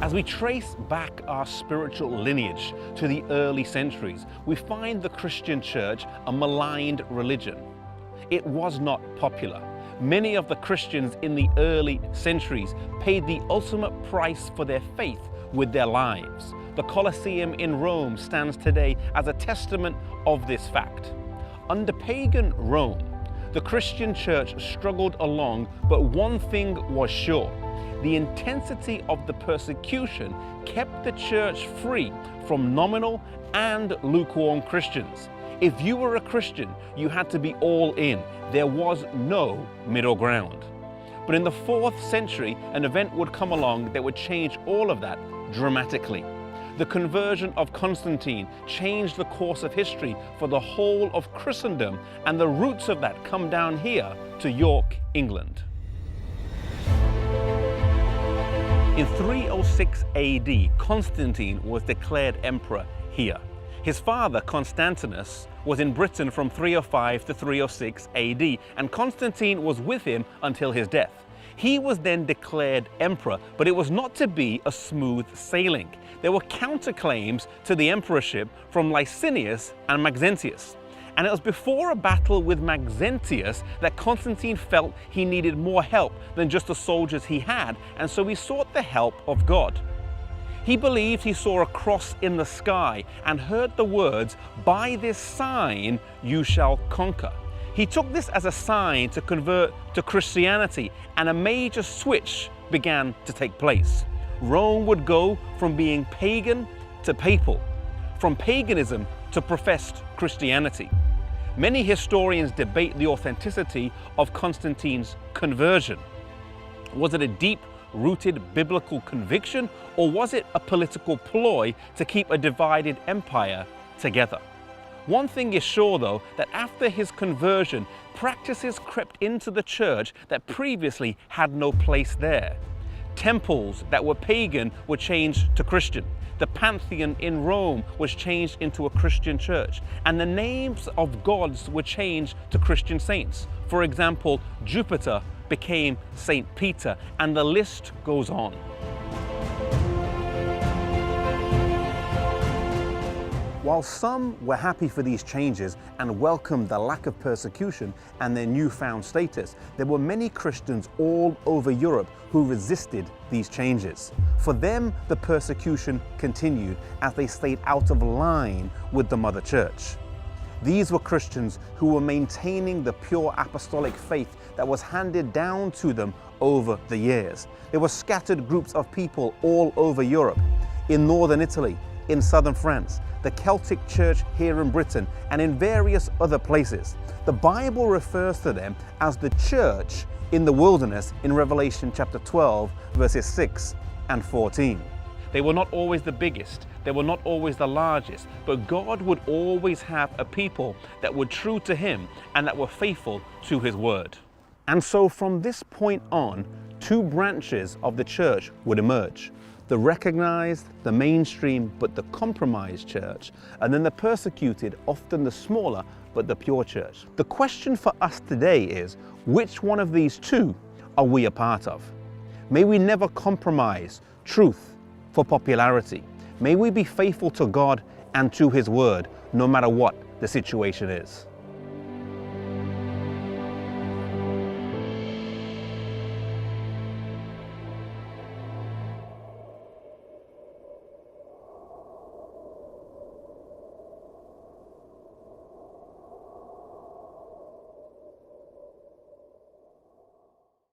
As we trace back our spiritual lineage to the early centuries, we find the Christian church a maligned religion. It was not popular. Many of the Christians in the early centuries paid the ultimate price for their faith with their lives. The Colosseum in Rome stands today as a testament of this fact. Under pagan Rome, the Christian church struggled along, but one thing was sure. The intensity of the persecution kept the church free from nominal and lukewarm Christians. If you were a Christian, you had to be all in. There was no middle ground. But in the 4th century, an event would come along that would change all of that dramatically. The conversion of Constantine changed the course of history for the whole of Christendom, and the roots of that come down here to York, England. In 306 AD, Constantine was declared emperor here. His father, Constantinus, was in Britain from 305 to 306 AD, and Constantine was with him until his death. He was then declared emperor, but it was not to be a smooth sailing. There were counterclaims to the emperorship from Licinius and Maxentius. And it was before a battle with Maxentius that Constantine felt he needed more help than just the soldiers he had, and so he sought the help of God. He believed he saw a cross in the sky and heard the words, "By this sign you shall conquer." He took this as a sign to convert to Christianity, and a major switch began to take place. Rome would go from being pagan to papal, from paganism to professed Christianity. Many historians debate the authenticity of Constantine's conversion. Was it a deep-rooted biblical conviction, or was it a political ploy to keep a divided empire together? One thing is sure, though, that after his conversion, practices crept into the church that previously had no place there. Temples that were pagan were changed to Christian. The Pantheon in Rome was changed into a Christian church, and the names of gods were changed to Christian saints. For example, Jupiter became Saint Peter, and the list goes on. While some were happy for these changes and welcomed the lack of persecution and their newfound status, there were many Christians all over Europe who resisted these changes. For them, the persecution continued as they stayed out of line with the Mother Church. These were Christians who were maintaining the pure apostolic faith that was handed down to them over the years. There were scattered groups of people all over Europe, in northern Italy, in southern France, the Celtic Church here in Britain, and in various other places. The Bible refers to them as the church in the wilderness in Revelation chapter 12, verses 6 and 14. They were not always the biggest, they were not always the largest, but God would always have a people that were true to Him and that were faithful to His word. And so from this point on, 2 branches of the church would emerge. The recognized, the mainstream, but the compromised church, and then the persecuted, often the smaller, but the pure church. The question for us today is, which one of these 2 are we a part of? May we never compromise truth for popularity. May we be faithful to God and to His word, no matter what the situation is.